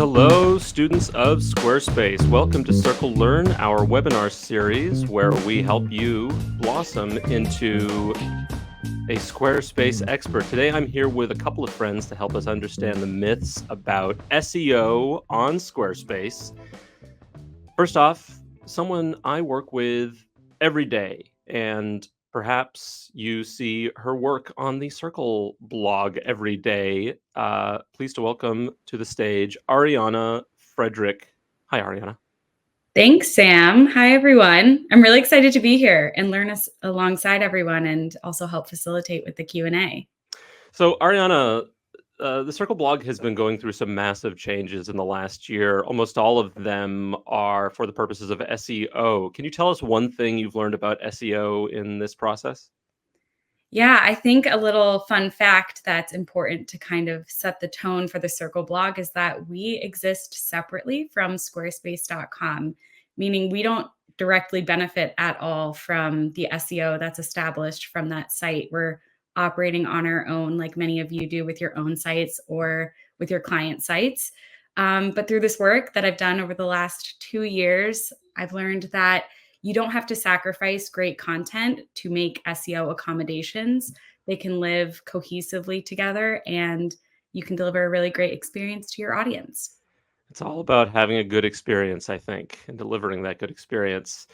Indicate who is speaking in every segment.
Speaker 1: Hello, students of Squarespace. Welcome to Circle Learn, our webinar series where we help you blossom into a Squarespace expert. Today, I'm here with a couple of friends to help us understand the myths about SEO on Squarespace. First off, someone I work with every day, and perhaps you see her work on the Circle blog every day. Pleased to welcome to the stage Arianna Frederick. Hi, Arianna.
Speaker 2: Thanks, Sam. Hi, everyone. I'm really excited to be here and learn us alongside everyone and also help facilitate with the Q&A.
Speaker 1: So, Arianna, the Circle blog has been going through some massive changes in the last year. Almost all of them are for the purposes of SEO. Can you tell us one thing you've learned about SEO in this process?
Speaker 2: Yeah, I think a little fun fact that's important to kind of set the tone for the Circle blog is that we exist separately from squarespace.com, meaning we don't directly benefit at all from the SEO that's established from that site. We're operating on our own, like many of you do with your own sites or with your client sites. But through this work that I've done over the last 2 years, I've learned that you don't have to sacrifice great content to make SEO accommodations. They can live cohesively together and you can deliver a really great experience to your audience.
Speaker 1: It's all about having a good experience, I think, and delivering that good experience.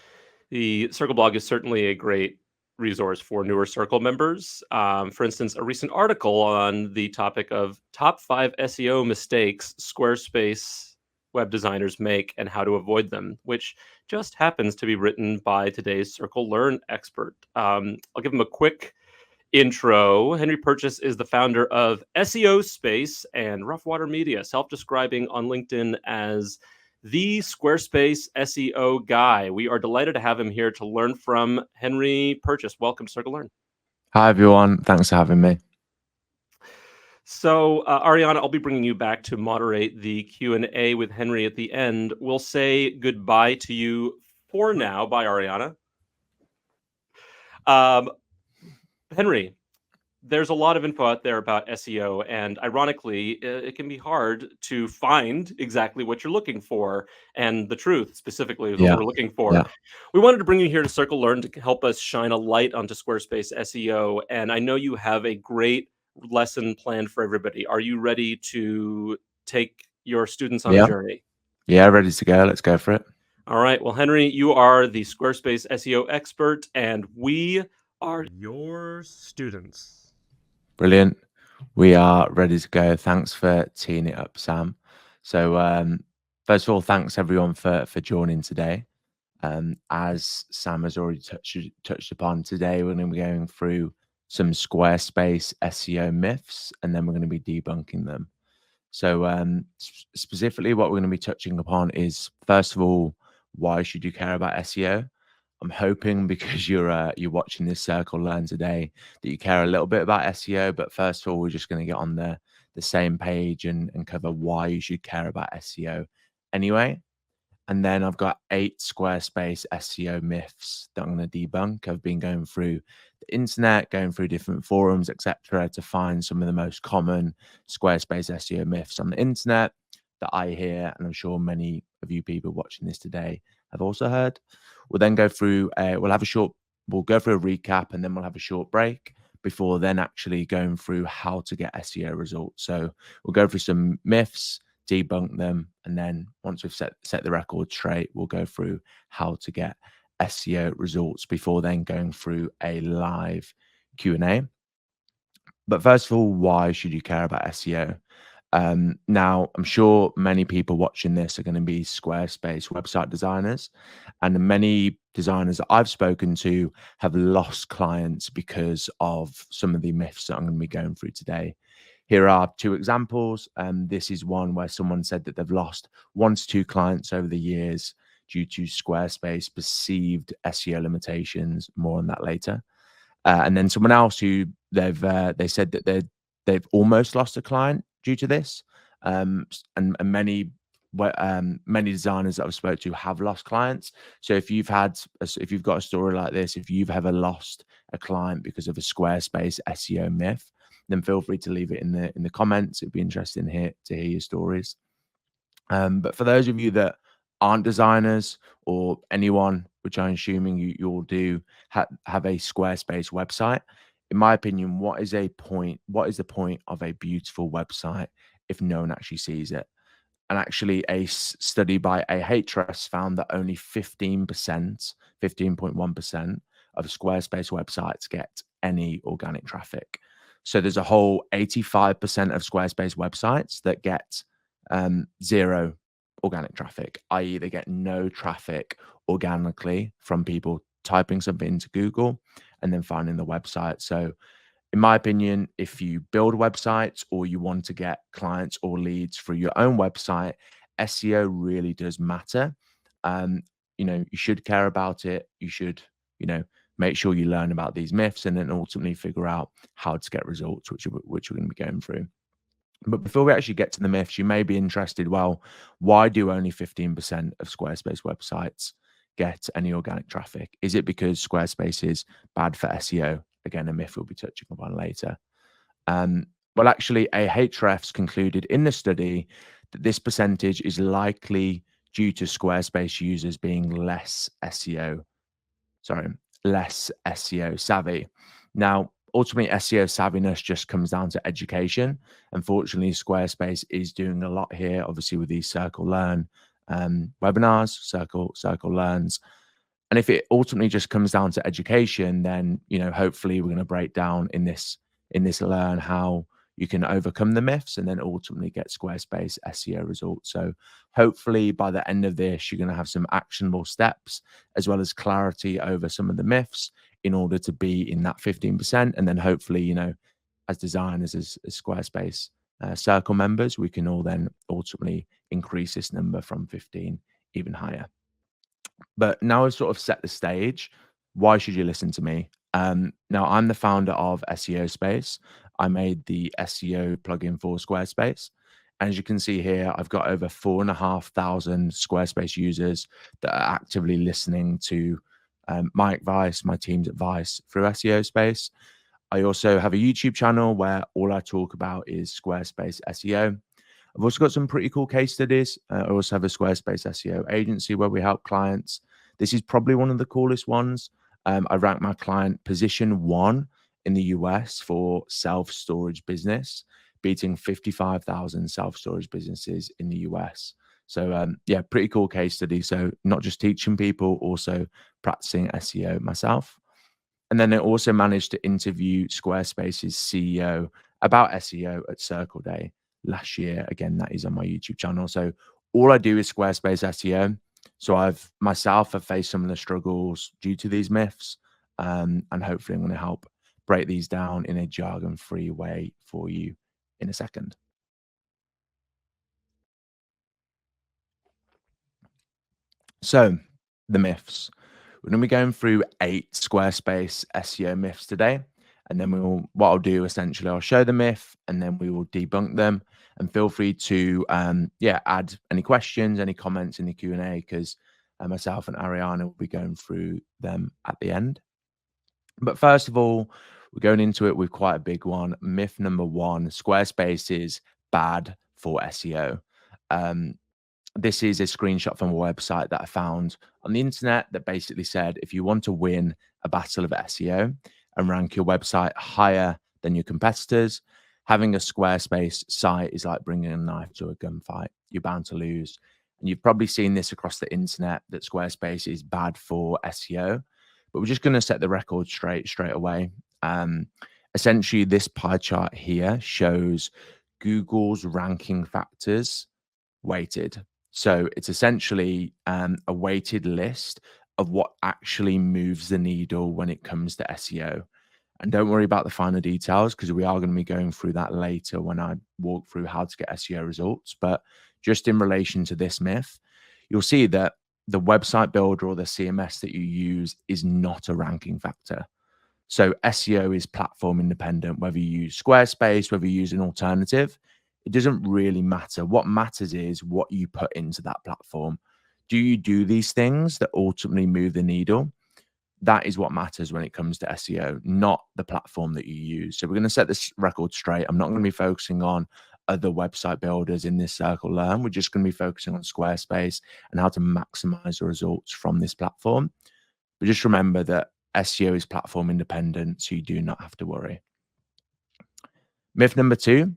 Speaker 1: The Circle blog is certainly a great resource for newer Circle members. For instance, a recent article on the topic of top 5 SEO mistakes Squarespace web designers make and how to avoid them, which just happens to be written by today's Circle Learn expert. I'll give him a quick intro. Henry Purchase is the founder of SEOSpace and Rough Water Media, self-describing on LinkedIn as the Squarespace SEO guy. We are delighted to have him here to learn from. Henry Purchase, welcome to Circle Learn.
Speaker 3: Hi, everyone. Thanks for having me.
Speaker 1: So, Arianna, I'll be bringing you back to moderate the Q&A with Henry at the end. We'll say goodbye to you for now. Bye, Arianna. Henry, there's a lot of info out there about SEO, and ironically, it can be hard to find exactly what you're looking for, and the truth specifically is what we're looking for.
Speaker 3: Yeah.
Speaker 1: We wanted to bring you here to Circle Learn to help us shine a light onto Squarespace SEO, and I know you have a great lesson planned for everybody. Are you ready to take your students on a journey?
Speaker 3: Yeah, ready to go. Let's go for it.
Speaker 1: All right. Well, Henry, you are the Squarespace SEO expert, and we are your students.
Speaker 3: Brilliant. We are ready to go. Thanks for teeing it up, Sam. So first of all, thanks everyone for joining today. As Sam has already touched upon, today we're going to be going through some Squarespace SEO myths, and then we're going to be debunking them. So specifically what we're going to be touching upon is, first of all, why should you care about SEO? I'm hoping because you're watching this Circle Learn today that you care a little bit about SEO. But first of all, we're just going to get on the same page and cover why you should care about SEO anyway. And then I've got 8 Squarespace SEO myths that I'm going to debunk. I've been going through the internet, going through different forums, etc., to find some of the most common Squarespace SEO myths on the internet that I hear, and I'm sure many of you people watching this today have also heard. We'll then go through we'll go through a recap, and then we'll have a short break before then actually going through how to get SEO results. So we'll go through some myths, debunk them, and then once we've set the record straight, we'll go through how to get SEO results before then going through a live Q&A. But first of all, why should you care about SEO? Now, I'm sure many people watching this are going to be Squarespace website designers, and many designers that I've spoken to have lost clients because of some of the myths that I'm going to be going through today. Here are 2 examples. This is one where someone said that they've lost 1 to 2 clients over the years due to Squarespace perceived SEO limitations. More on that later. And then someone else who they said that they've almost lost a client due to this, and many designers that I've spoken to have lost clients. So if you've got a story like this, if you've ever lost a client because of a Squarespace SEO myth, then feel free to leave it in the comments. It'd be interesting to hear your stories. But for those of you that aren't designers or anyone, which I'm assuming you all do, have a Squarespace website. In my opinion, what is the point of a beautiful website if no one actually sees it? And actually, a study by Ahrefs found that only 15%, 15.1% of Squarespace websites get any organic traffic. So there's a whole 85% of Squarespace websites that get zero organic traffic, i.e., they get no traffic organically from people typing something into Google and then finding the website. So in my opinion, if you build websites or you want to get clients or leads through your own website, SEO really does matter. You should care about it. You should, make sure you learn about these myths and then ultimately figure out how to get results, which we're going to be going through. But before we actually get to the myths, you may be interested, well, why do only 15% of Squarespace websites get any organic traffic? Is it because Squarespace is bad for SEO? Again, a myth we'll be touching upon later. Well, actually, Ahrefs concluded in the study that this percentage is likely due to Squarespace users being less SEO savvy. Now, ultimately, SEO savviness just comes down to education. Unfortunately, Squarespace is doing a lot here, obviously, with these Circle Learn webinars, Circle Learns. And if it ultimately just comes down to education, then, hopefully we're going to break down in this learn how you can overcome the myths and then ultimately get Squarespace SEO results. So hopefully by the end of this, you're going to have some actionable steps as well as clarity over some of the myths in order to be in that 15%. And then hopefully, as designers, as Squarespace Circle members, we can all then ultimately increase this number from 15 even higher. But now I've sort of set the stage. Why should you listen to me? Now, I'm the founder of SEOSpace. I made the SEO plugin for Squarespace. And as you can see here, I've got over 4,500 Squarespace users that are actively listening to my advice, my team's advice through SEOSpace. I also have a YouTube channel where all I talk about is Squarespace SEO. I've also got some pretty cool case studies. I also have a Squarespace SEO agency where we help clients. This is probably one of the coolest ones. I ranked my client position 1 in the US for self-storage business, beating 55,000 self-storage businesses in the US. So yeah, pretty cool case study. So not just teaching people, also practicing SEO myself. And then I also managed to interview Squarespace's CEO about SEO at Circle Day last year. Again, that is on my YouTube channel. So all I do is Squarespace SEO. So I've faced some of the struggles due to these myths, and hopefully I'm going to help break these down in a jargon-free way for you in a second. So the myths. We're going to be going through 8 Squarespace SEO myths today. And then what I'll do essentially, I'll show the myth and then we will debunk them. And feel free to add any questions, any comments in the Q&A, because myself and Arianna will be going through them at the end. But first of all, we're going into it with quite a big one. Myth number 1, Squarespace is bad for SEO. This is a screenshot from a website that I found on the internet that basically said, if you want to win a battle of SEO and rank your website higher than your competitors, having a Squarespace site is like bringing a knife to a gunfight. You're bound to lose. And you've probably seen this across the internet that Squarespace is bad for SEO. But we're just going to set the record straight away. Essentially, this pie chart here shows Google's ranking factors weighted. So it's essentially a weighted list of what actually moves the needle when it comes to SEO. And don't worry about the finer details because we are going to be going through that later when I walk through how to get SEO results. But just in relation to this myth, you'll see that the website builder or the CMS that you use is not a ranking factor. So SEO is platform independent, whether you use Squarespace, whether you use an alternative, it doesn't really matter. What matters is what you put into that platform. Do you do these things that ultimately move the needle? That is what matters when it comes to SEO, not the platform that you use. So we're going to set this record straight. I'm not going to be focusing on other website builders in this circle learn. We're just going to be focusing on Squarespace and how to maximize the results from this platform. But just remember that SEO is platform independent, so you do not have to worry. Myth number 2,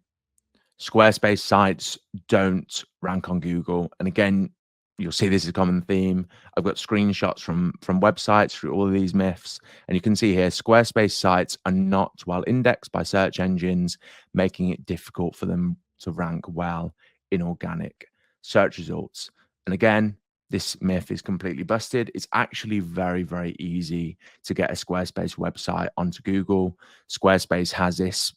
Speaker 3: Squarespace sites don't rank on Google. And again, you'll see this is a common theme. I've got screenshots from websites through all of these myths. And you can see here, Squarespace sites are not well indexed by search engines, making it difficult for them to rank well in organic search results. And again, this myth is completely busted. It's actually very, very easy to get a Squarespace website onto Google. Squarespace has this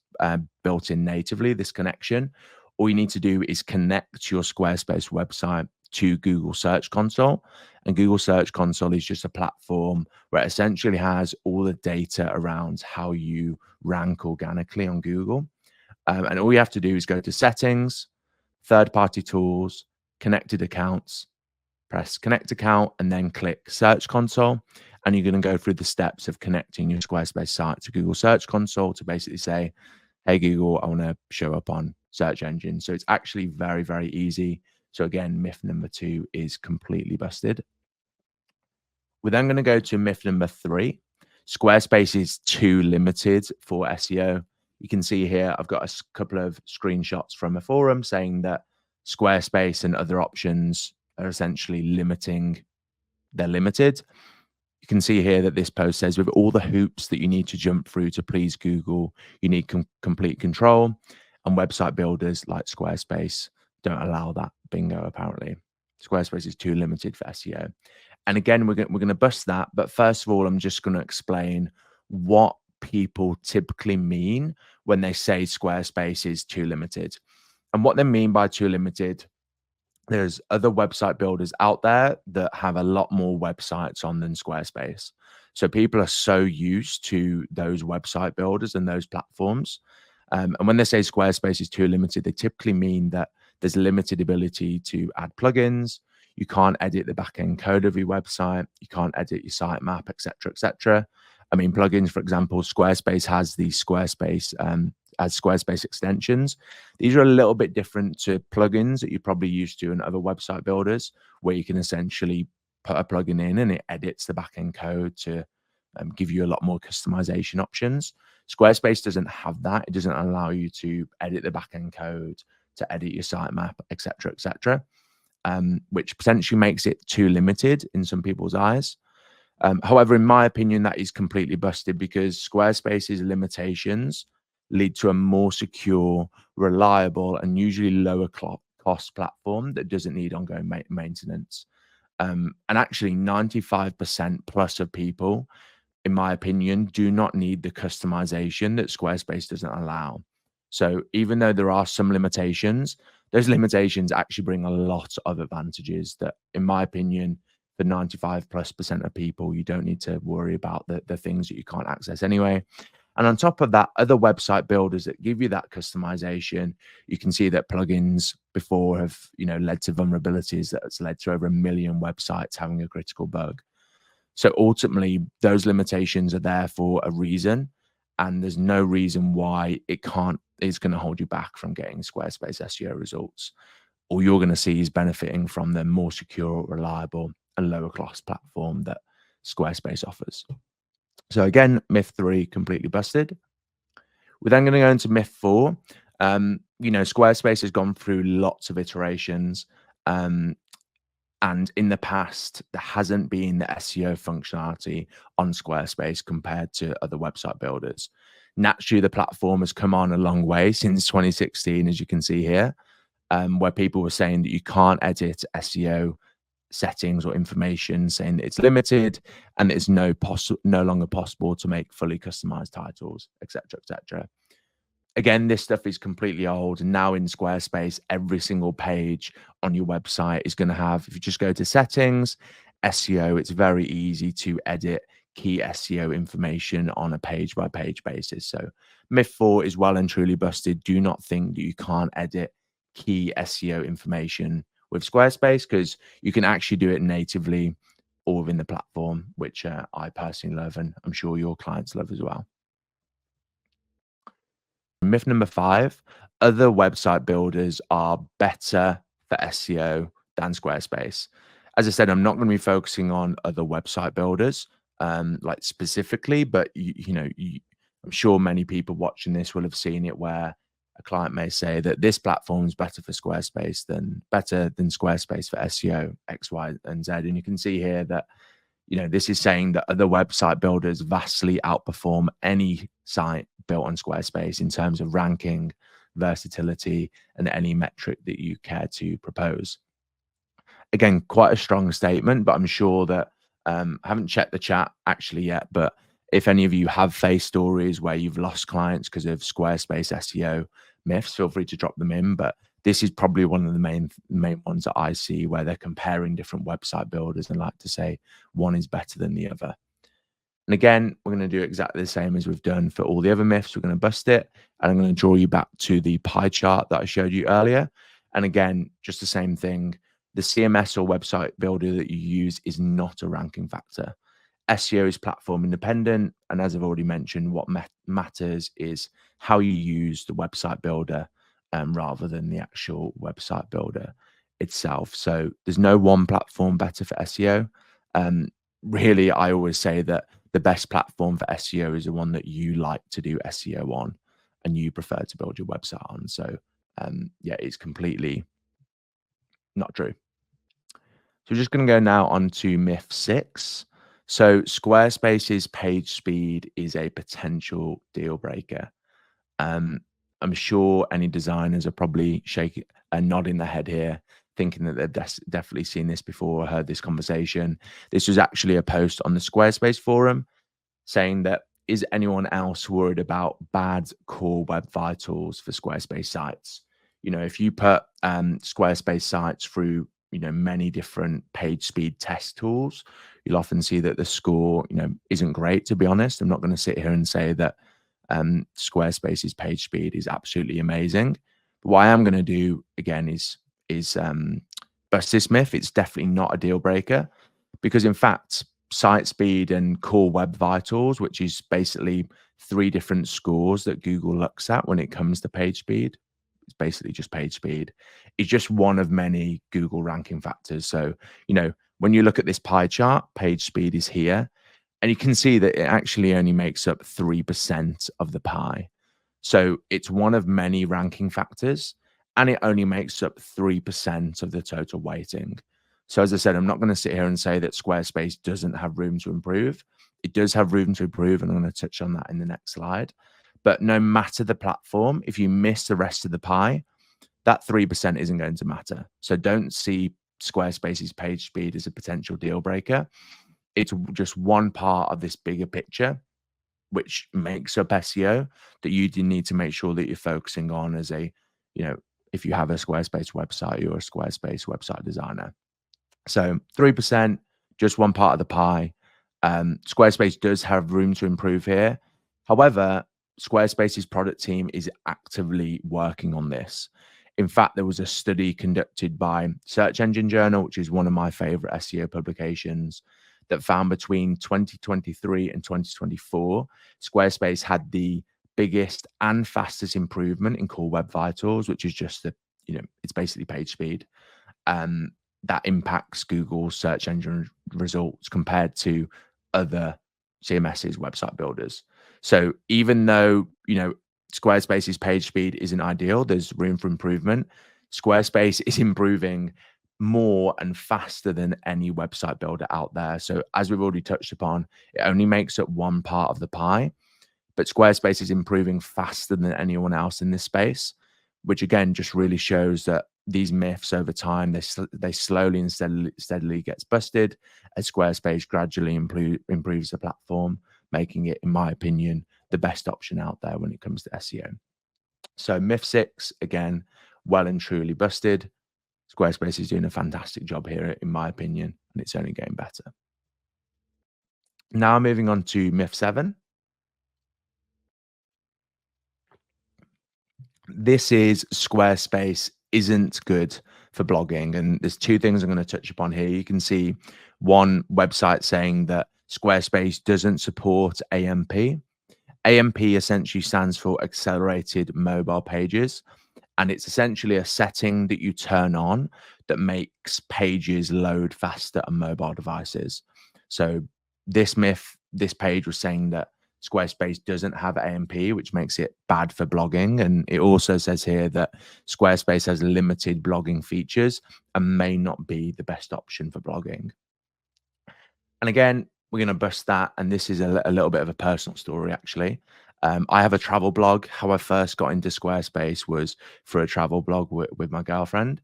Speaker 3: built in natively, this connection. All you need to do is connect your Squarespace website to Google Search Console. And Google Search Console is just a platform where it essentially has all the data around how you rank organically on Google. And all you have to do is go to Settings, Third-Party Tools, Connected Accounts, press Connect Account, and then click Search Console. And you're going to go through the steps of connecting your Squarespace site to Google Search Console to basically say, hey, Google, I want to show up on search engine. So it's actually very, very easy. So again, myth number 2 is completely busted. We're then going to go to myth number 3. Squarespace is too limited for SEO. You can see here, I've got a couple of screenshots from a forum saying that Squarespace and other options are essentially limiting. They're limited. You can see here that this post says, with all the hoops that you need to jump through to please Google, you need complete control. And website builders like Squarespace don't allow that. Bingo, apparently. Squarespace is too limited for SEO. And again, we're going to bust that. But first of all, I'm just going to explain what people typically mean when they say Squarespace is too limited. And what they mean by too limited, there's other website builders out there that have a lot more websites on than Squarespace. So people are so used to those website builders and those platforms. And when they say Squarespace is too limited, they typically mean that there's limited ability to add plugins. You can't edit the backend code of your website. You can't edit your sitemap, etc., etc. I mean, plugins, for example, Squarespace has the Squarespace extensions. These are a little bit different to plugins that you're probably used to in other website builders, where you can essentially put a plugin in and it edits the backend code to give you a lot more customization options. Squarespace doesn't have that. It doesn't allow you to edit the backend code, to edit your sitemap, etc., etc., which potentially makes it too limited in some people's eyes. However, in my opinion, that is completely busted, because Squarespace's limitations lead to a more secure, reliable, and usually lower cost platform that doesn't need ongoing maintenance. And actually 95% plus of people, in my opinion, do not need the customization that Squarespace doesn't allow. So even though there are some limitations, those limitations actually bring a lot of advantages that, in my opinion, for 95+% of people, you don't need to worry about the things that you can't access anyway. And on top of that, other website builders that give you that customization, you can see that plugins before have, led to vulnerabilities that's led to over 1 million websites having a critical bug. So ultimately, those limitations are there for a reason, and there's no reason why it's going to hold you back from getting Squarespace SEO results. All you're going to see is benefiting from the more secure, reliable, and lower cost platform that Squarespace offers. So again, myth 3, completely busted. We're then going to go into myth 4. Squarespace has gone through lots of iterations. And in the past, there hasn't been the SEO functionality on Squarespace compared to other website builders. Naturally, the platform has come on a long way since 2016, as you can see here, where people were saying that you can't edit SEO settings or information, saying that it's limited and it's no longer possible to make fully customized titles, etc., etc. Again, this stuff is completely old. And now in Squarespace, every single page on your website is going to have, if you just go to settings, SEO, it's very easy to edit key SEO information on a page-by-page basis. So myth 4 is well and truly busted. Do not think that you can't edit key SEO information with Squarespace, because you can actually do it natively or within the platform, which I personally love, and I'm sure your clients love as well. Myth number 5, other website builders are better for SEO than Squarespace. As I said, I'm not going to be focusing on other website builders, like specifically, but I'm sure many people watching this will have seen it where a client may say that this platform is better for Squarespace than Squarespace for SEO X, Y, and Z. And you can see here that this is saying that other website builders vastly outperform any site built on Squarespace in terms of ranking, versatility, and any metric that you care to propose. Again, quite a strong statement, but I'm sure that I haven't checked the chat actually yet, but if any of you have faced stories where you've lost clients because of Squarespace SEO myths, feel free to drop them in. But this is probably one of the main ones that I see where they're comparing different website builders and like to say one is better than the other. And again, we're going to do exactly the same as we've done for all the other myths. We're going to bust it, and I'm going to draw you back to the pie chart that I showed you earlier. And again, just the same thing. The CMS or website builder that you use is not a ranking factor. SEO is platform independent. And as I've already mentioned, what matters is how you use the website builder rather than the actual website builder itself. So there's no one platform better for SEO. Really, I always say that the best platform for SEO is the one that you like to do SEO on and you prefer to build your website on. So yeah, it's completely not true. So we're just going to go now on to myth 6. So Squarespace's page speed is a potential deal breaker. I'm sure any designers are probably shaking and nodding their head here, thinking that they've definitely seen this before or heard this conversation. This was actually a post on the Squarespace forum saying that, is anyone else worried about bad core web vitals for Squarespace sites? If you put Squarespace sites through many different page speed test tools, you'll often see that the score isn't great. To be honest, I'm not going to sit here and say that Squarespace's page speed is absolutely amazing. But what I am going to do again is bust this myth. It's definitely not a deal breaker, because in fact, site speed and core web vitals, which is basically 3 different scores that Google looks at when it comes to page speed, it's basically just page speed, is just one of many Google ranking factors. So when you look at this pie chart, page speed is here, and you can see that it actually only makes up 3% of the pie. So it's one of many ranking factors, and it only makes up 3% of the total weighting. So as I said, I'm not going to sit here and say that Squarespace doesn't have room to improve. It does have room to improve, and I'm going to touch on that in the next slide. But no matter the platform, if you miss the rest of the pie, that 3% isn't going to matter. So don't see Squarespace's page speed as a potential deal breaker. It's just one part of this bigger picture, which makes up SEO, that you do need to make sure that you're focusing on as a, if you have a Squarespace website, you're a Squarespace website designer. So 3%, just one part of the pie. Squarespace does have room to improve here. However, Squarespace's product team is actively working on this. In fact, there was a study conducted by Search Engine Journal, which is one of my favorite SEO publications, that found between 2023 and 2024, Squarespace had the biggest and fastest improvement in core web vitals, which is just it's basically page speed. That impacts Google search engine results compared to other CMS's website builders. So even though, Squarespace's page speed isn't ideal, there's room for improvement. Squarespace is improving more and faster than any website builder out there. So as we've already touched upon, it only makes up one part of the pie, but Squarespace is improving faster than anyone else in this space, which again just really shows that these myths over time, they slowly and steadily gets busted as Squarespace gradually improves the platform, making it, in my opinion, the best option out there when it comes to SEO. So myth 6, again, well and truly busted. Squarespace is doing a fantastic job here, in my opinion, and it's only getting better. Now moving on to myth 7. This is Squarespace isn't good for blogging. And there's 2 things I'm going to touch upon here. You can see one website saying that Squarespace doesn't support AMP. AMP essentially stands for accelerated mobile pages. And it's essentially a setting that you turn on that makes pages load faster on mobile devices. So this page was saying that Squarespace doesn't have AMP, which makes it bad for blogging. And it also says here that Squarespace has limited blogging features and may not be the best option for blogging. And again, we're going to bust that. And this is a little bit of a personal story, actually. I have a travel blog. How I first got into Squarespace was for a travel blog with my girlfriend.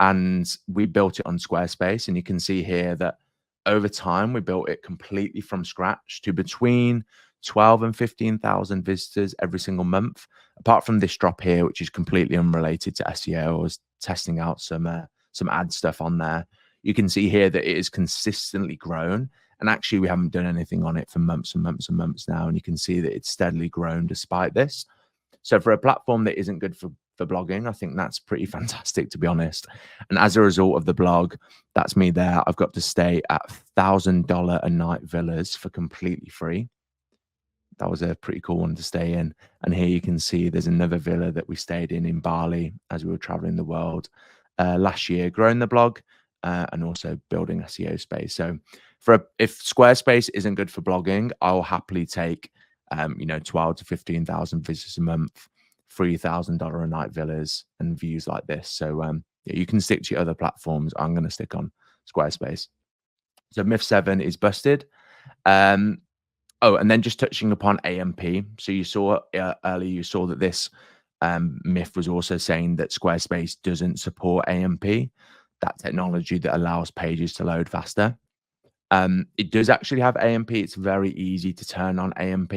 Speaker 3: And we built it on Squarespace. And you can see here that over time, we built it completely from scratch to between 12 and 15,000 visitors every single month. Apart from this drop here, which is completely unrelated to SEO, I was testing out some ad stuff on there. You can see here that it is consistently grown. And actually, we haven't done anything on it for months and months and months now. And you can see that it's steadily grown despite this. So for a platform that isn't good for blogging, I think that's pretty fantastic, to be honest. And as a result of the blog, that's me there. I've got to stay at $1,000 a night villas for completely free. That was a pretty cool one to stay in. And here you can see there's another villa that we stayed in Bali as we were traveling the world last year, growing the blog and also building SEOSpace. So if Squarespace isn't good for blogging, I'll happily take 12 to 15,000 visitors a month, $3,000 a night villas and views like this. So yeah, you can stick to your other platforms. I'm going to stick on Squarespace. So myth 7 is busted. Oh, and then just touching upon AMP. So you saw earlier, you saw that this myth was also saying that Squarespace doesn't support AMP, that technology that allows pages to load faster. It does actually have AMP. It's very easy to turn on AMP.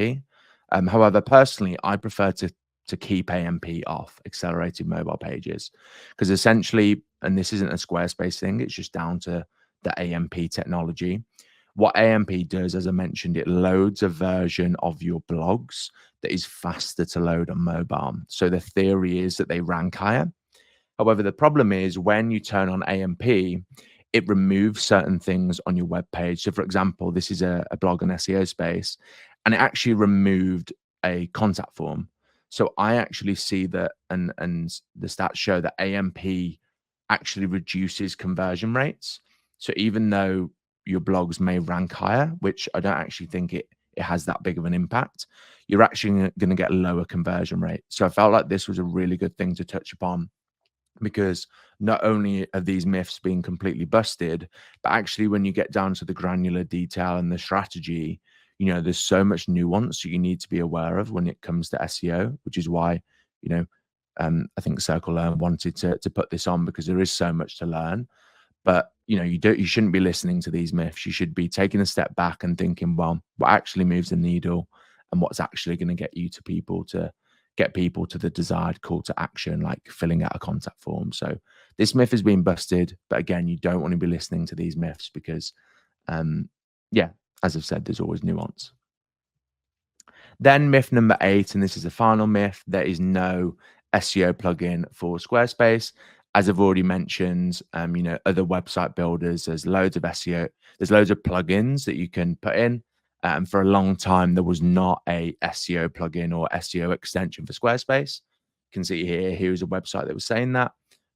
Speaker 3: However, personally, I prefer to keep AMP off, accelerated mobile pages, because essentially, and this isn't a Squarespace thing, it's just down to the AMP technology. What AMP does, as I mentioned, it loads a version of your blogs that is faster to load on mobile. So the theory is that they rank higher. However, the problem is when you turn on AMP, it removes certain things on your web page. So for example, this is a blog on SEOSpace, and it actually removed a contact form. So I actually see that, and the stats show that AMP actually reduces conversion rates. So even though your blogs may rank higher, which I don't actually think it has that big of an impact, you're actually going to get lower conversion rate. So I felt like this was a really good thing to touch upon, because not only are these myths being completely busted, but actually when you get down to the granular detail and the strategy, there's so much nuance you need to be aware of when it comes to SEO, which is why, I think Circle Learn wanted to put this on, because there is so much to learn. But you shouldn't be listening to these myths. You should be taking a step back and thinking, well, what actually moves the needle and what's actually going to get people to the desired call to action, like filling out a contact form. So this myth has been busted, but again, you don't want to be listening to these myths because, as I've said, there's always nuance. Then myth number 8, and this is the final myth: there is no SEO plugin for Squarespace. As I've already mentioned, other website builders, there's loads of SEO, there's loads of plugins that you can put in. And for a long time, there was not a SEO plugin or SEO extension for Squarespace. You can see here's a website that was saying that.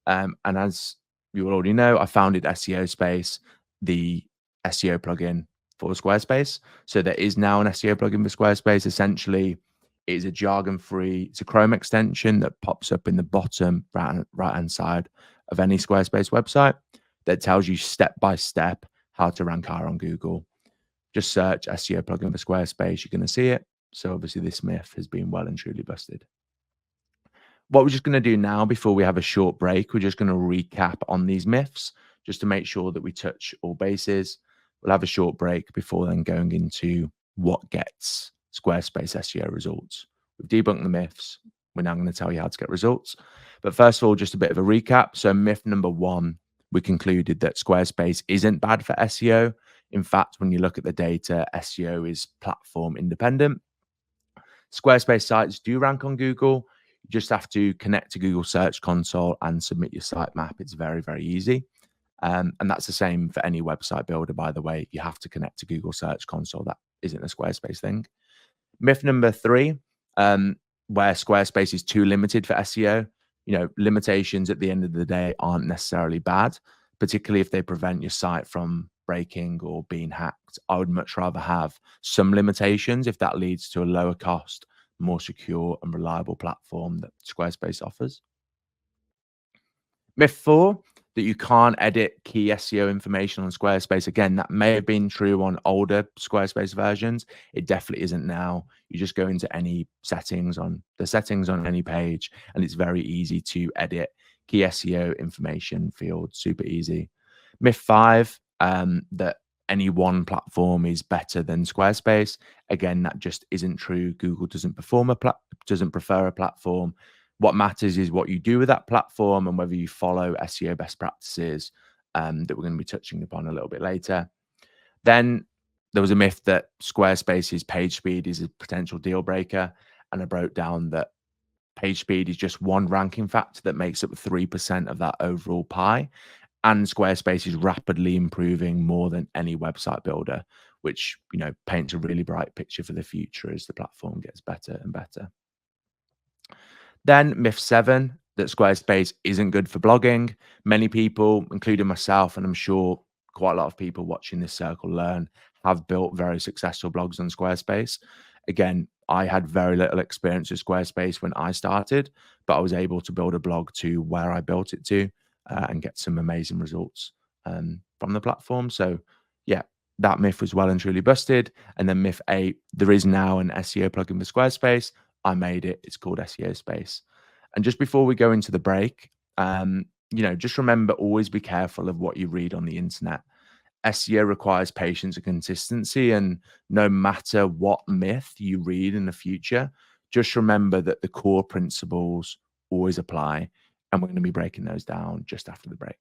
Speaker 3: And as you already know, I founded SEOSpace, the SEO plugin for Squarespace. So there is now an SEO plugin for Squarespace. Essentially, it is a jargon-free, it's a Chrome extension that pops up in the bottom right-hand side of any Squarespace website that tells you step-by-step how to rank higher on Google. Just search SEO plugin for Squarespace, you're going to see it. So obviously this myth has been well and truly busted. What we're just going to do now, before we have a short break, we're just going to recap on these myths just to make sure that we touch all bases. We'll have a short break before then going into what gets Squarespace SEO results. We've debunked the myths. We're now going to tell you how to get results. But first of all, just a bit of a recap. So myth number 1, we concluded that Squarespace isn't bad for SEO. In fact, when you look at the data, SEO is platform independent. Squarespace sites do rank on Google. You just have to connect to Google Search Console and submit your sitemap. It's very, very easy. And that's the same for any website builder, by the way. You have to connect to Google Search Console. That isn't a Squarespace thing. Myth number 3, where Squarespace is too limited for SEO. Limitations at the end of the day aren't necessarily bad, particularly if they prevent your site from breaking or being hacked. I would much rather have some limitations if that leads to a lower cost, more secure and reliable platform that Squarespace offers. Myth 4, that you can't edit key SEO information on Squarespace. Again, that may have been true on older Squarespace versions. It definitely isn't now. You just go into any settings on any page, and it's very easy to edit key SEO information fields, super easy. Myth 5, that any one platform is better than Squarespace. Again, that just isn't true. Google doesn't prefer a platform. What matters is what you do with that platform and whether you follow SEO best practices that we're going to be touching upon a little bit later. Then there was a myth that Squarespace's page speed is a potential deal breaker, and I broke down that page speed is just one ranking factor that makes up 3% of that overall pie, and Squarespace is rapidly improving more than any website builder, which paints a really bright picture for the future as the platform gets better and better. Then myth 7, that Squarespace isn't good for blogging. Many people, including myself, and I'm sure quite a lot of people watching this circle learn, have built very successful blogs on Squarespace. Again, I had very little experience with Squarespace when I started, but I was able to build a blog to where I built it to and get some amazing results from the platform. So yeah, that myth was well and truly busted. And then myth 8, there is now an SEO plugin for Squarespace. I made it. It's called SEOSpace. And just before we go into the break, just remember, always be careful of what you read on the internet. SEO requires patience and consistency, and no matter what myth you read in the future, just remember that the core principles always apply, and we're going to be breaking those down just after the break.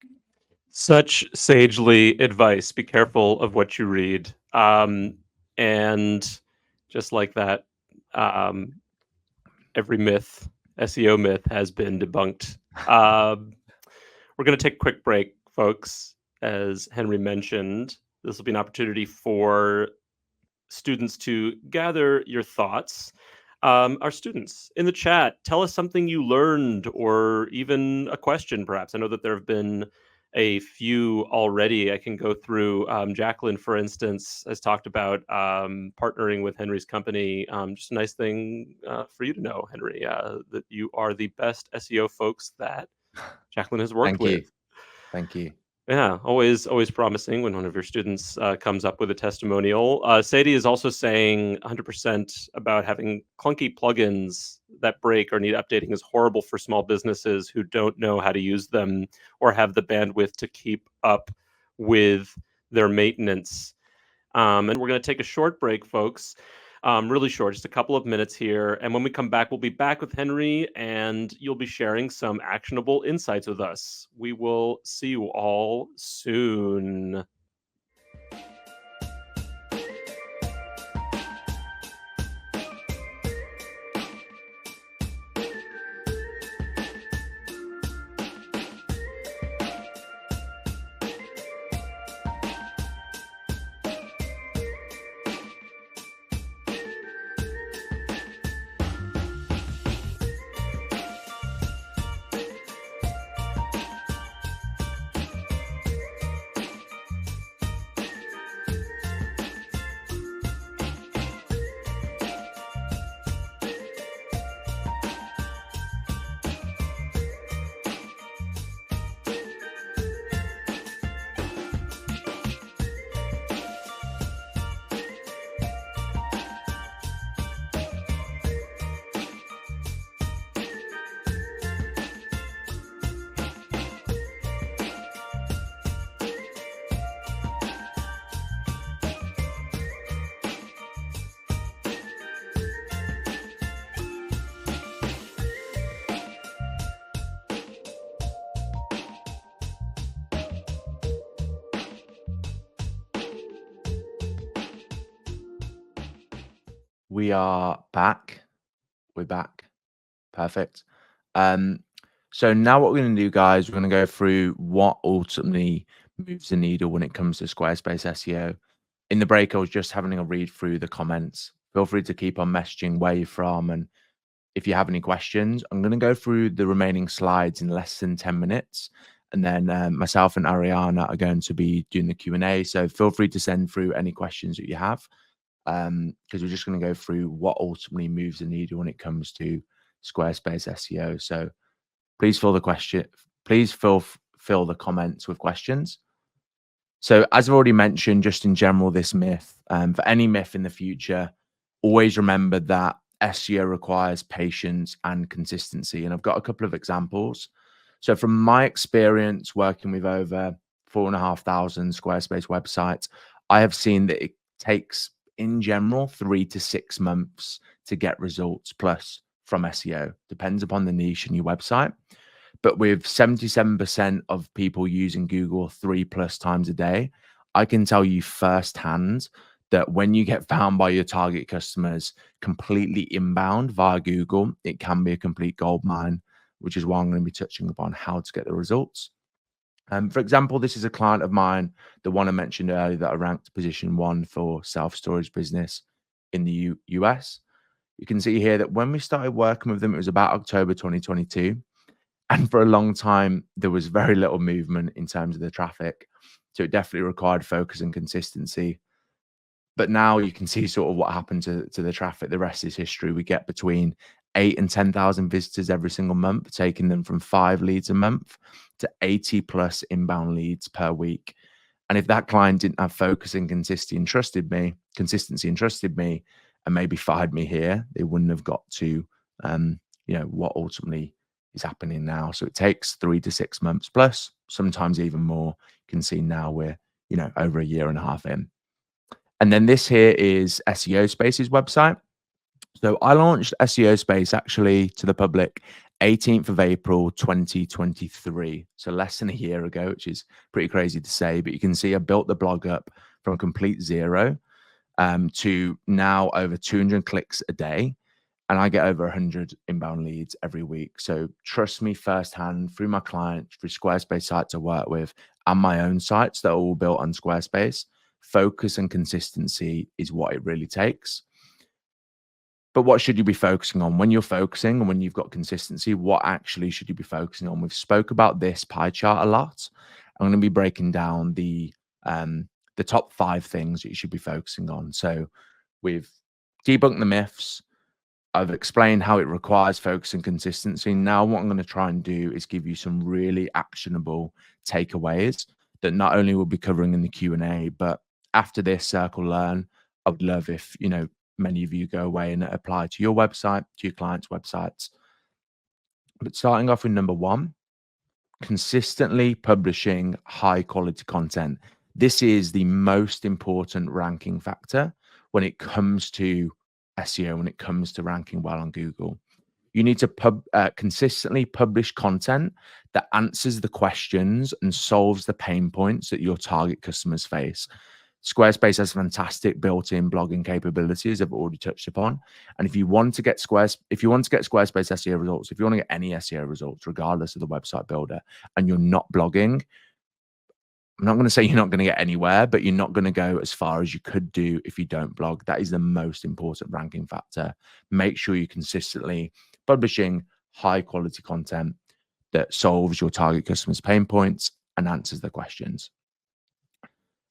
Speaker 1: Such sagely advice. Be careful of what you read. And just like that, every myth, SEO myth, has been debunked. We're going to take a quick break, folks. As Henry mentioned, this will be an opportunity for students to gather your thoughts. Our students in the chat, tell us something you learned, or even a question, perhaps. I know that there have been a few already. I can go through. Jacqueline, for instance, has talked about partnering with Henry's company. Just a nice thing for you to know, Henry, that you are the best SEO folks that Jacqueline has worked with.
Speaker 3: Thank you.
Speaker 1: Yeah, always promising when one of your students comes up with a testimonial. Sadie is also saying 100% about having clunky plugins that break or need updating is horrible for small businesses who don't know how to use them or have the bandwidth to keep up with their maintenance. And we're going to take a short break, folks. Really short, just a couple of minutes here. And when we come back, we'll be back with Henry, and you'll be sharing some actionable insights with us. We will see you all soon.
Speaker 3: We are back. We're back. Perfect. So now what we're going to do, guys, we're going to go through what ultimately moves the needle when it comes to Squarespace SEO. In the break, I was just having a read through the comments Feel free to keep on messaging where you're from. And if you have any questions, I'm going to go through the remaining slides in less than 10 minutes. And then myself and Arianna are going to be doing the Q&A. So feel free to send through any questions that you have, because we're just going to go through what ultimately moves the needle when it comes to Squarespace SEO. So please fill the comments with questions. So as I've already mentioned, just in general, this myth, for any myth in the future, always remember that SEO requires patience and consistency. And I've got a couple of examples. So from my experience working with over 4,500 Squarespace websites, I have seen that it takes, in general, 3 to 6 months to get results plus from SEO. Depends upon the niche in your website. But with 77% of people using Google 3+ times a day, I can tell you firsthand that when you get found by your target customers completely inbound via Google, it can be a complete goldmine, which is why I'm going to be touching upon how to get the results. For example, this is a client of mine, the one I mentioned earlier that I ranked position 1 for self-storage business in the US. You can see here that when we started working with them, it was about October 2022. And for a long time, there was very little movement in terms of the traffic. So it definitely required focus and consistency. But now you can see sort of what happened to the traffic. The rest is history. We get between 8 and 10,000 visitors every single month, taking them from 5 leads a month to 80+ inbound leads per week. And if that client didn't have focus and consistency and trusted me, and maybe fired me here, they wouldn't have got to, what ultimately is happening now. So it takes 3 to 6 months plus, sometimes even more. You can see now we're, over a year and a half in. And then this here is SEOSpace's website. So I launched SEOSpace actually to the public 18th of April 2023. So less than a year ago, which is pretty crazy to say, but you can see I built the blog up from complete zero to now over 200 clicks a day. And I get over 100 inbound leads every week. So trust me firsthand through my clients, through Squarespace sites I work with, and my own sites that are all built on Squarespace. Focus and consistency is what it really takes. But what should you be focusing on when you're focusing and when you've got consistency? What actually should you be focusing on? We've spoke about this pie chart a lot. I'm going to be breaking down the top 5 things that you should be focusing on. So we've debunked the myths. I've explained how it requires focus and consistency. Now what I'm going to try and do is give you some really actionable takeaways that not only we'll be covering in the Q&A, but after this Circle Learn, I would love if, many of you go away and apply to your website, to your clients' websites. But starting off with number 1, consistently publishing high quality content. This is the most important ranking factor when it comes to SEO, when it comes to ranking well on Google. You need to consistently publish content that answers the questions and solves the pain points that your target customers face. Squarespace has fantastic built-in blogging capabilities I've already touched upon. And if you want to get Squarespace SEO results, if you want to get any SEO results, regardless of the website builder, and you're not blogging, I'm not going to say you're not going to get anywhere, but you're not going to go as far as you could do if you don't blog. That is the most important ranking factor. Make sure you're consistently publishing high quality content that solves your target customers' pain points and answers their questions.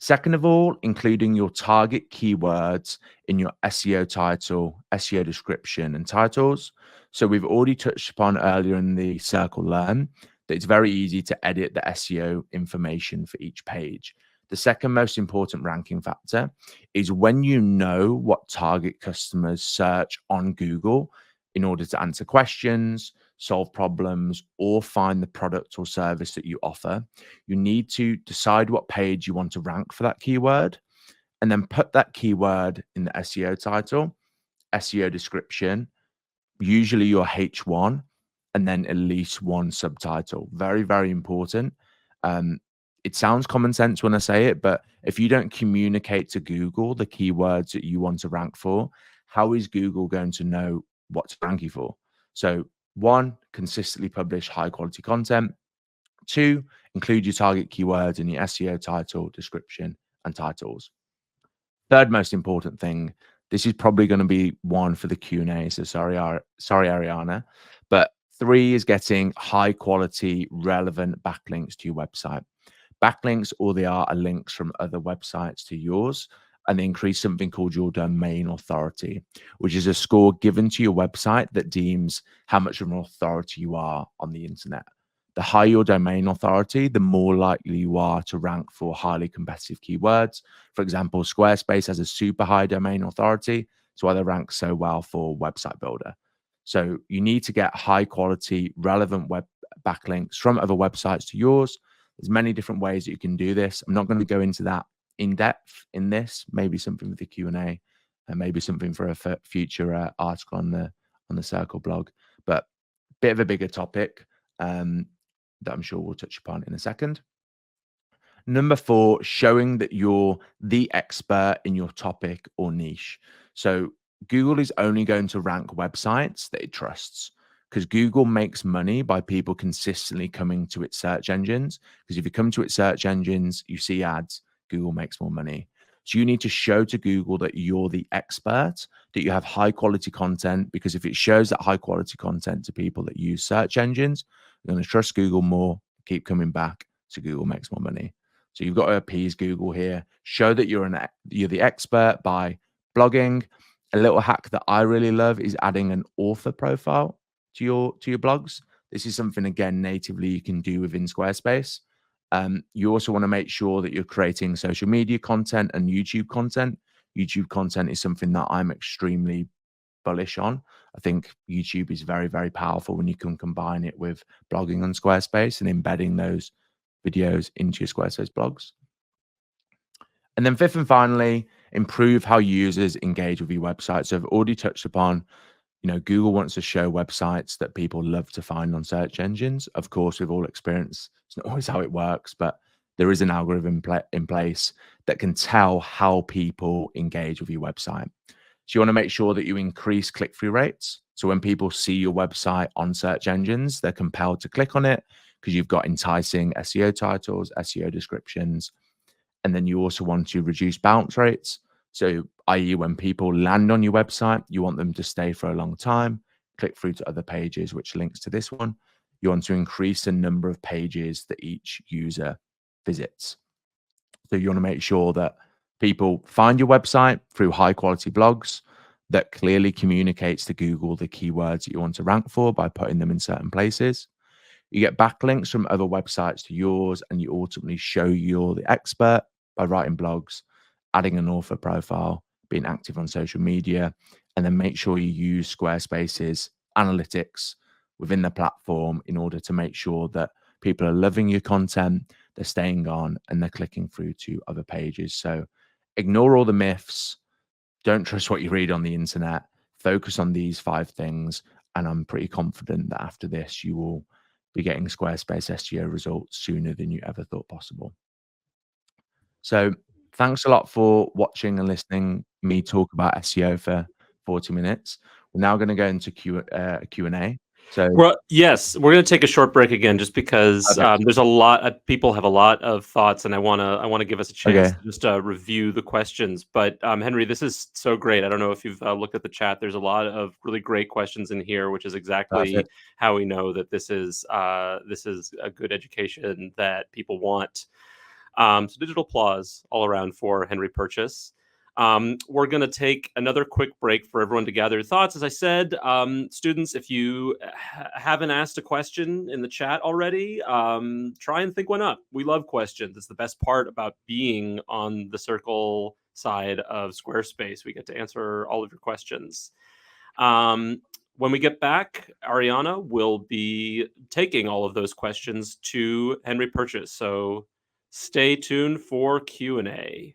Speaker 3: Second of all, including your target keywords in your SEO title, SEO description, and titles. So we've already touched upon earlier in the Circle Learn that it's very easy to edit the SEO information for each page. The second most important ranking factor is when you know what target customers search on Google in order to answer questions, solve problems, or find the product or service that you offer, you need to decide what page you want to rank for that keyword, and then put that keyword in the SEO title, SEO description, usually your H1, and then at least one subtitle. Very, very important. It sounds common sense when I say it, but if you don't communicate to Google the keywords that you want to rank for, how is Google going to know what to rank you for? So 1, consistently publish high quality content. 2, include your target keywords in your SEO title, description, and titles. Third most important thing, This is probably going to be one for the Q&A, so sorry, Arianna. But 3 is getting high quality, relevant backlinks to your website. Backlinks, all they are links from other websites to yours, and they increase something called your domain authority, which is a score given to your website that deems how much of an authority you are on the internet. The higher your domain authority, the more likely you are to rank for highly competitive keywords. For example, Squarespace has a super high domain authority. That's why they rank so well for website builder. So you need to get high quality, relevant web backlinks from other websites to yours. There's many different ways that you can do this. I'm not going to go into that in depth in this. Maybe something with the Q&A, and maybe something for a future article on the Circle blog. But a bit of a bigger topic that I'm sure we'll touch upon in a second. Number 4, showing that you're the expert in your topic or niche. So Google is only going to rank websites that it trusts, because Google makes money by people consistently coming to its search engines. Because if you come to its search engines, you see ads, Google makes more money. So you need to show to Google that you're the expert, that you have high quality content, because if it shows that high quality content to people that use search engines, they're going to trust Google more, keep coming back, so Google makes more money. So you've got to appease Google here. Show that you're the expert by blogging. A little hack that I really love is adding an author profile to your blogs. This is something, again, natively you can do within Squarespace. You also want to make sure that you're creating social media content and YouTube content. YouTube content is something that I'm extremely bullish on. I think YouTube is very, very powerful when you can combine it with blogging on Squarespace and embedding those videos into your Squarespace blogs. And then 5th and finally, improve how users engage with your website. So I've already touched upon, Google wants to show websites that people love to find on search engines. Of course, we've all experienced, it's not always how it works, but there is an algorithm in place that can tell how people engage with your website. So you want to make sure that you increase click-through rates. So when people see your website on search engines, they're compelled to click on it because you've got enticing SEO titles, SEO descriptions. And then you also want to reduce bounce rates. So, i.e., when people land on your website, you want them to stay for a long time, click through to other pages, which links to this one. You want to increase the number of pages that each user visits. So you want to make sure that people find your website through high quality blogs that clearly communicates to Google the keywords that you want to rank for by putting them in certain places. You get backlinks from other websites to yours, and you ultimately show you're the expert by writing blogs, adding an author profile, being active on social media, and then make sure you use Squarespace's analytics within the platform in order to make sure that people are loving your content, they're staying on, and they're clicking through to other pages. So ignore all the myths. Don't trust what you read on the internet. Focus on these 5 things. And I'm pretty confident that after this, you will be getting Squarespace SEO results sooner than you ever thought possible. So thanks a lot for watching and listening me talk about SEO for 40 minutes. We're now going to go into Q&A. So
Speaker 1: yes, we're going to take a short break again, just because there's a lot of people have a lot of thoughts, and I want to give us a chance to just review the questions. But Henry, this is so great. I don't know if you've looked at the chat. There's a lot of really great questions in here, which is exactly how we know that this is a good education that people want. So digital applause all around for Henry Purchase. We're going to take another quick break for everyone to gather thoughts. As I said, students, if you haven't asked a question in the chat already, try and think one up. We love questions. It's the best part about being on the Circle side of Squarespace. We get to answer all of your questions. When we get back, Arianna will be taking all of those questions to Henry Purchase. So stay tuned for Q&A.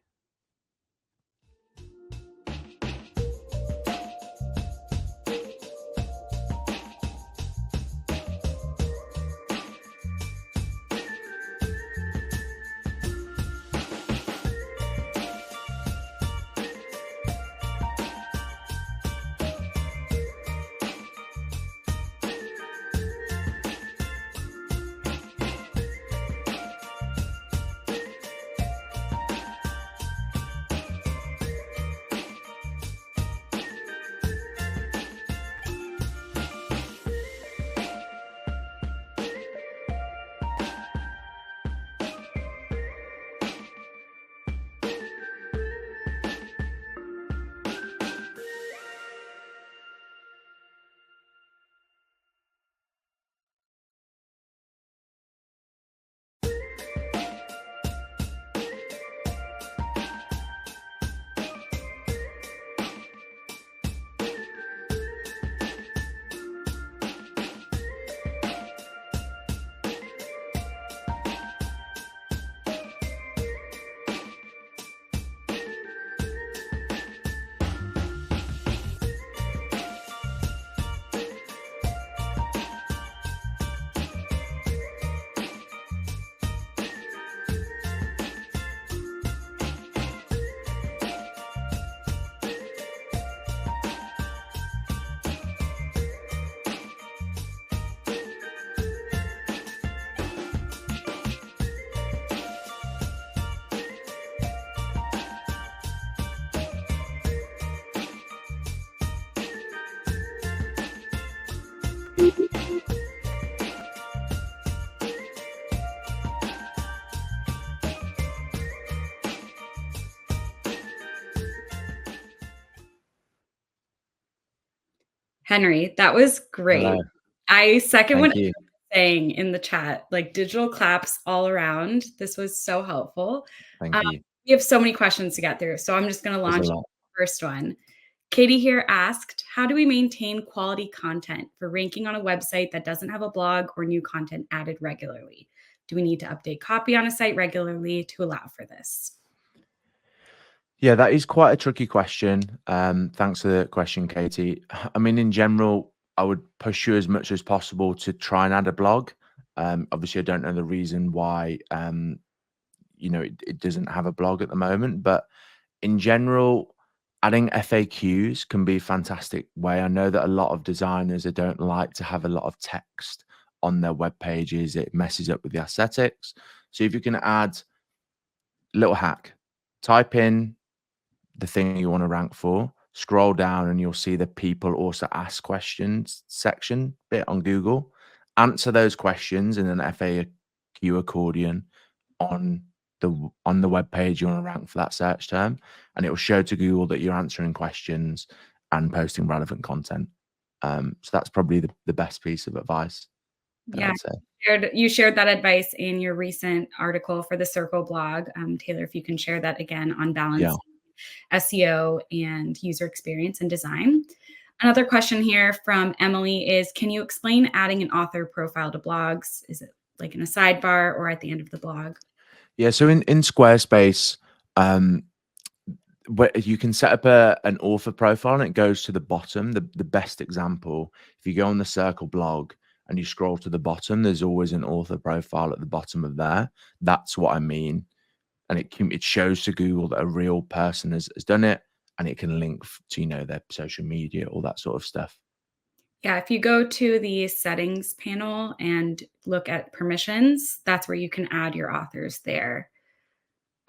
Speaker 2: Henry, that was
Speaker 3: Hello.
Speaker 2: great. I second what
Speaker 3: Thank you.
Speaker 2: everyone's saying in the chat, like digital claps all around. This was so helpful.
Speaker 3: Thank
Speaker 2: Um,
Speaker 3: you.
Speaker 2: we have so many questions to get through, so I'm just going to
Speaker 3: There's a
Speaker 2: launch
Speaker 3: lot.
Speaker 2: the first one. Katie here asked, how do we maintain quality content for ranking on a website that doesn't have a blog or new content added regularly? Do we need to update copy on a site regularly to allow for this?
Speaker 3: Yeah, that is quite a tricky question. Thanks for the question, Katie. I mean, in general, I would push you as much as possible to try and add a blog. Obviously, I don't know the reason why it doesn't have a blog at the moment, but in general, adding FAQs can be a fantastic way. I know that a lot of designers they don't like to have a lot of text on their web pages. It messes up with the aesthetics. So if you can add little hack, type in the thing you want to rank for, scroll down and you'll see the people also ask questions section bit on Google. Answer those questions in an FAQ accordion on the web page you want to rank for that search term, and it will show to Google that you're answering questions and posting relevant content. So that's probably the best piece of advice that I
Speaker 2: Yeah,
Speaker 3: would say.
Speaker 2: you shared that advice in your recent article for the Circle blog. Taylor, if you can share that again on
Speaker 3: Yeah.
Speaker 2: balance SEO and user experience and design. Another question here from Emily is, can you explain adding an author profile to blogs? Is it like in a sidebar or at the end of the blog?
Speaker 3: Yeah. So in Squarespace, where you can set up an author profile and it goes to the bottom. The best example, if you go on the Circle blog and you scroll to the bottom, there's always an author profile at the bottom of there. That's what I mean. And it shows to Google that a real person has done it, and it can link to their social media, all that sort of stuff.
Speaker 2: Yeah, if you go to the settings panel and look at permissions, that's where you can add your authors there.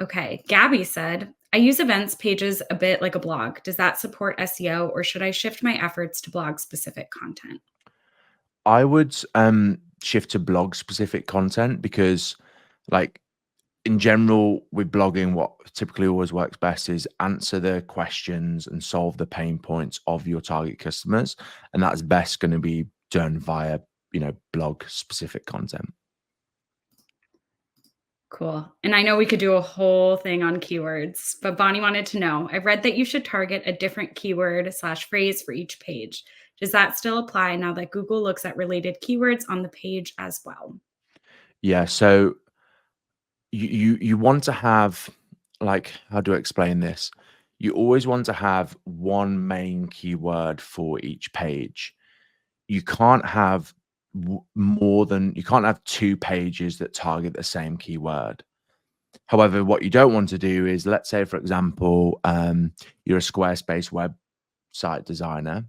Speaker 2: Okay, Gabby said, I use events pages a bit like a blog. Does that support SEO or should I shift my efforts to blog specific content?
Speaker 3: I would shift to blog specific content because, like, in general, with blogging, what typically always works best is answer the questions and solve the pain points of your target customers. And that's best going to be done via, blog specific content.
Speaker 2: Cool. And I know we could do a whole thing on keywords, but Bonnie wanted to know, I've read that you should target a different keyword / phrase for each page. Does that still apply now that Google looks at related keywords on the page as well?
Speaker 3: Yeah. So you want to have, like, how do I explain this? You always want to have one main keyword for each page. You can't have you can't have two pages that target the same keyword. However, what you don't want to do is, let's say, for example, you're a Squarespace website designer.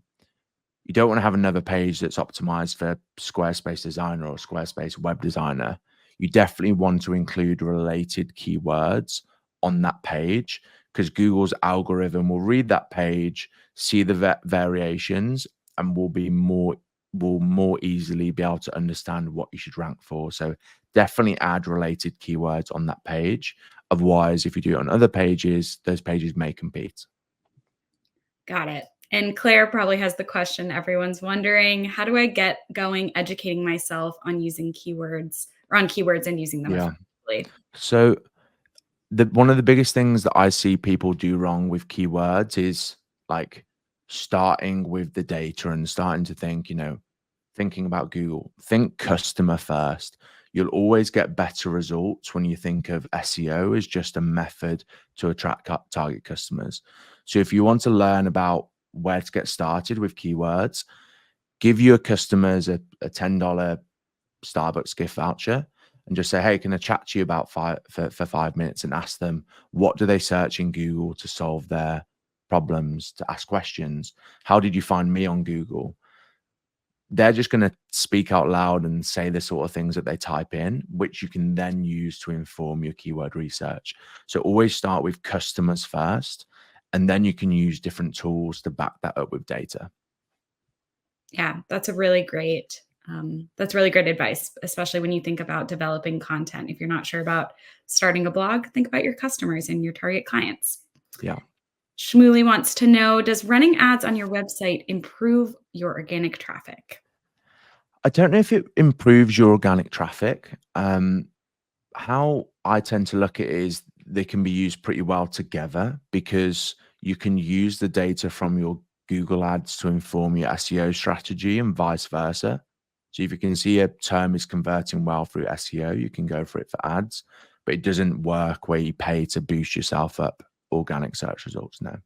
Speaker 3: You don't want to have another page that's optimized for Squarespace designer or Squarespace web designer. You definitely want to include related keywords on that page because Google's algorithm will read that page, see the variations, and will more easily be able to understand what you should rank for. So definitely add related keywords on that page. Otherwise, if you do it on other pages, those pages may compete.
Speaker 2: Got it. And Claire probably has the question everyone's wondering, how do I get going educating myself on using keywords or on keywords and using them
Speaker 3: Yeah.
Speaker 2: effectively?
Speaker 3: So one of the biggest things that I see people do wrong with keywords is, like, starting with the data and starting to think, thinking about Google. Think customer first. You'll always get better results when you think of SEO as just a method to attract target customers. So if you want to learn about where to get started with keywords, give your customers a $10 Starbucks gift voucher and just say, hey, can I chat to you about for 5 minutes, and ask them, what do they search in Google to solve their problems, to ask questions? How did you find me on Google? They're just going to speak out loud and say the sort of things that they type in, which you can then use to inform your keyword research. So always start with customers first, and then you can use different tools to back that up with data.
Speaker 2: Yeah, that's really great advice, especially when you think about developing content. If you're not sure about starting a blog, think about your customers and your target clients.
Speaker 3: Yeah.
Speaker 2: Shmuley wants to know, does running ads on your website improve your organic traffic?
Speaker 3: I don't know if it improves your organic traffic. How I tend to look at it is they can be used pretty well together, because you can use the data from your Google ads to inform your SEO strategy and vice versa. So if you can see a term is converting well through SEO, you can go for it for ads, but it doesn't work where you pay to boost yourself up organic search results. No.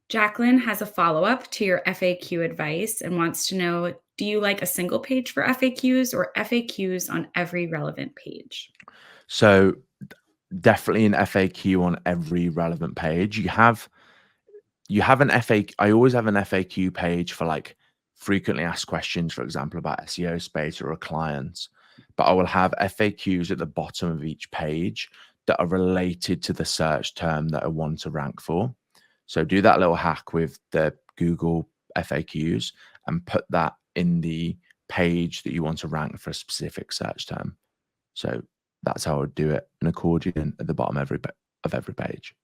Speaker 2: Jacqueline has a follow-up to your FAQ advice and wants to know, do you like a single page for FAQs or FAQs on every relevant page?
Speaker 3: So definitely an FAQ on every relevant page. You have an FAQ. I always have an FAQ page for like frequently asked questions, for example, about SEO space or a client, but I will have FAQs at the bottom of each page that are related to the search term that I want to rank for. So do that little hack with the Google FAQs and put that in the page that you want to rank for a specific search term. So that's how I would do it, an accordion at the bottom of every page.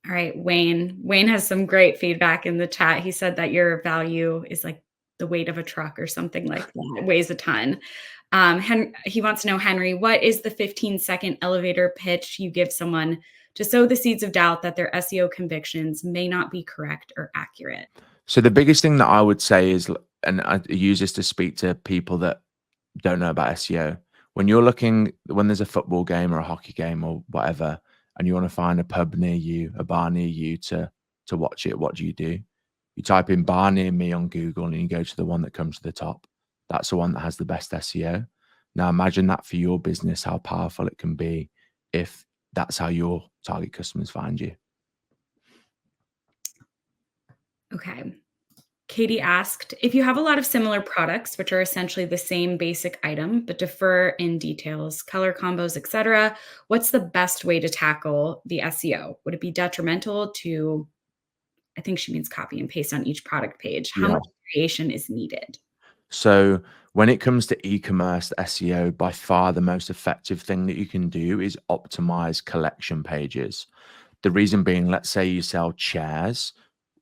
Speaker 2: All right, Wayne. Wayne has some great feedback in the chat. He said that your value is like the weight of a truck or something like that. It weighs a ton. He wants to know, Henry, what is the 15-second elevator pitch you give someone to sow the seeds of doubt that their SEO convictions may not be correct or accurate?
Speaker 3: So the biggest thing that I would say is, and I use this to speak to people that don't know about SEO, when there's a football game or a hockey game or whatever, and you want to find a pub near you, a bar near you to watch it, what do? You type in bar near me on Google and you go to the one that comes to the top. That's the one that has the best SEO. Now imagine that for your business, how powerful it can be if that's how your target customers find you.
Speaker 2: Okay. Katie asked, if you have a lot of similar products, which are essentially the same basic item, but differ in details, color combos, etc., what's the best way to tackle the SEO? Would it be detrimental to, I think she means copy and paste on each product page? How
Speaker 3: Yeah.
Speaker 2: much creation is needed?
Speaker 3: So when it comes to e-commerce SEO, by far the most effective thing that you can do is optimize collection pages. The reason being, let's say you sell chairs,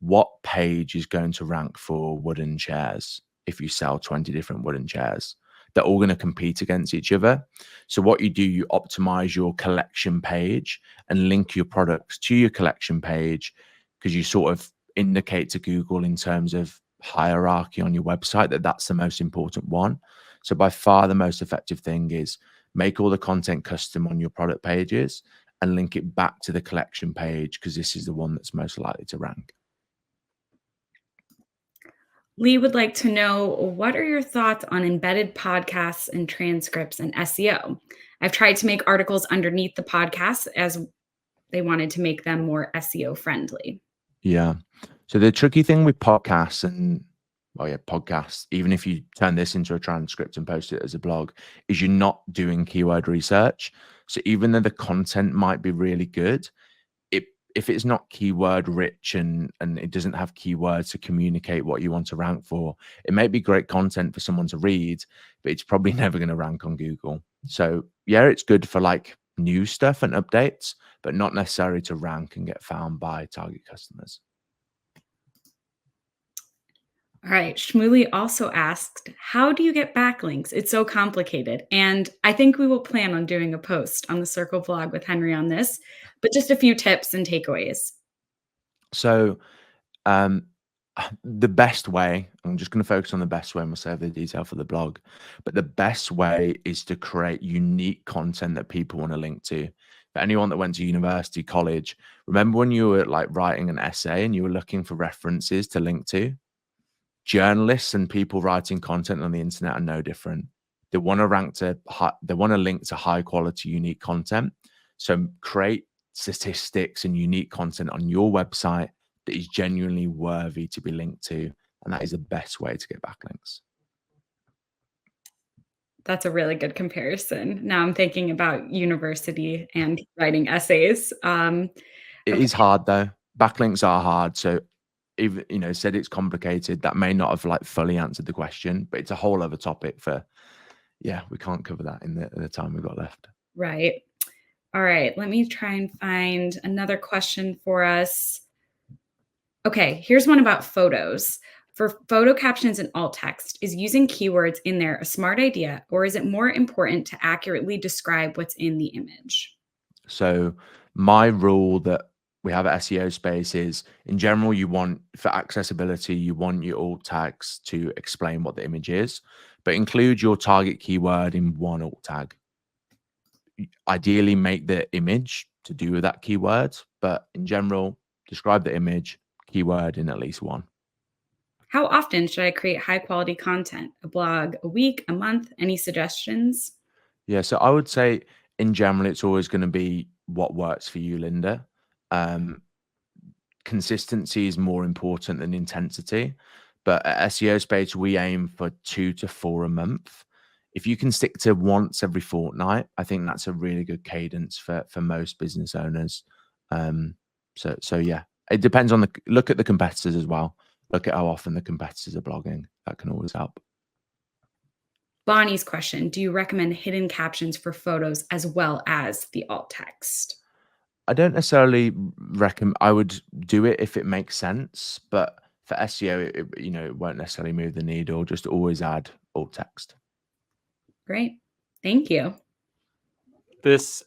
Speaker 3: what page is going to rank for wooden chairs? If you sell 20 different wooden chairs, they're all going to compete against each other. So what you do, you optimize your collection page and link your products to your collection page, because you sort of indicate to Google in terms of hierarchy on your website that that's the most important one. So by far the most effective thing is make all the content custom on your product pages and link it back to the collection page, because this is the one that's most likely to rank.
Speaker 2: Lee would like to know, what are your thoughts on embedded podcasts and transcripts and SEO? I've tried to make articles underneath the podcasts as they wanted to make them more SEO friendly.
Speaker 3: Yeah. So the tricky thing with podcasts podcasts, even if you turn this into a transcript and post it as a blog, is you're not doing keyword research. So even though the content might be really good, if it's not keyword rich and it doesn't have keywords to communicate what you want to rank for, it may be great content for someone to read, but it's probably never going to rank on Google. So yeah, it's good for like new stuff and updates, but not necessarily to rank and get found by target customers.
Speaker 2: All right. Shmuley also asked, how do you get backlinks? It's so complicated. And I think we will plan on doing a post on the Circle blog with Henry on this, but just a few tips and takeaways.
Speaker 3: So the best way, I'm just going to focus on the best way and we'll save the detail for the blog, but the best way is to create unique content that people want to link to. For anyone that went to university, college, remember when you were like writing an essay and you were looking for references to link to? Journalists and people writing content on the internet are no different. They want to link to high quality, unique content. So create statistics and unique content on your website that is genuinely worthy to be linked to. And that is the best way to get backlinks.
Speaker 2: That's a really good comparison. Now I'm thinking about university and writing essays.
Speaker 3: It is hard though. Backlinks are hard. So even, said it's complicated, that may not have like fully answered the question, but it's a whole other topic we can't cover that in the time we've got left.
Speaker 2: Right. All right, let me try and find another question for us. Okay, here's one about photos. For photo captions and alt text, is using keywords in there a smart idea, or is it more important to accurately describe what's in the image?
Speaker 3: So my rule that we have at SEOSpace is, in general, you want, for accessibility, you want your alt tags to explain what the image is, but include your target keyword in one alt tag. Ideally, make the image to do with that keyword, but in general, describe the image, keyword in at least one.
Speaker 2: How often should I create high quality content? A blog a week, a month? Any suggestions?
Speaker 3: Yeah, so I would say in general, it's always going to be what works for you, Linda. Um, Consistency is more important than intensity, but at SEOSpace, we aim for 2 to 4 a month. If you can stick to once every fortnight, I think that's a really good cadence for most business owners. So yeah, it depends on look at the competitors as well. Look at how often the competitors are blogging. That can always help.
Speaker 2: Bonnie's question: do you recommend hidden captions for photos as well as the alt text?
Speaker 3: I don't necessarily recommend. I would do it if it makes sense, but for SEO, it won't necessarily move the needle. Just always add alt text.
Speaker 2: Great. Thank you.
Speaker 1: This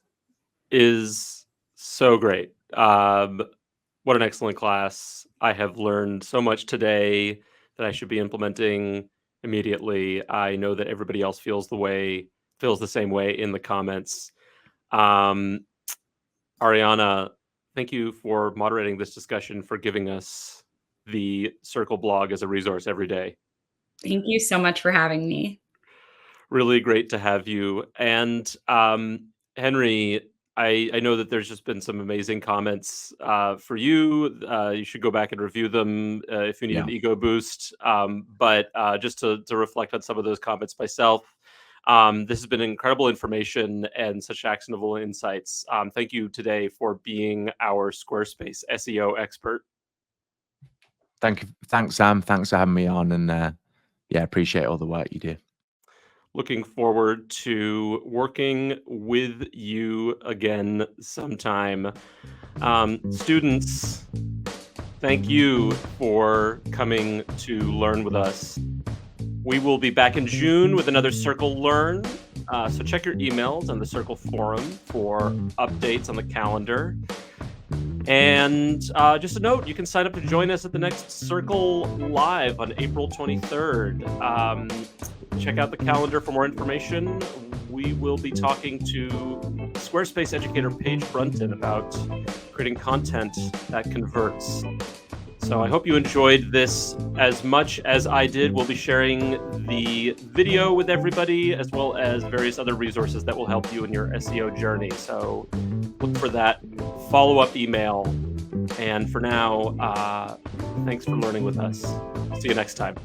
Speaker 1: is so great. What an excellent class. I have learned so much today that I should be implementing immediately. I know that everybody else feels the same way in the comments. Arianna, thank you for moderating this discussion, for giving us the Circle blog as a resource every day.
Speaker 2: Thank you so much for having me.
Speaker 1: Really great to have you. And Henry, I know that there's just been some amazing comments for you. You should go back and review them if you need an ego boost. But just to reflect on some of those comments myself, this has been incredible information and such actionable insights. Thank you today for being our Squarespace SEO expert.
Speaker 3: Thank you. Thanks, Sam. Thanks for having me on. And appreciate all the work you do.
Speaker 1: Looking forward to working with you again sometime. Students, thank you for coming to learn with us. We will be back in June with another Circle Learn. So check your emails on the Circle forum for updates on the calendar. And just a note, you can sign up to join us at the next Circle Live on April 23rd. Check out the calendar for more information. We will be talking to Squarespace educator Paige Brunton about creating content that converts. So I hope you enjoyed this as much as I did. We'll be sharing the video with everybody, as well as various other resources that will help you in your SEO journey. So look for that follow-up email. And for now, thanks for learning with us. See you next time.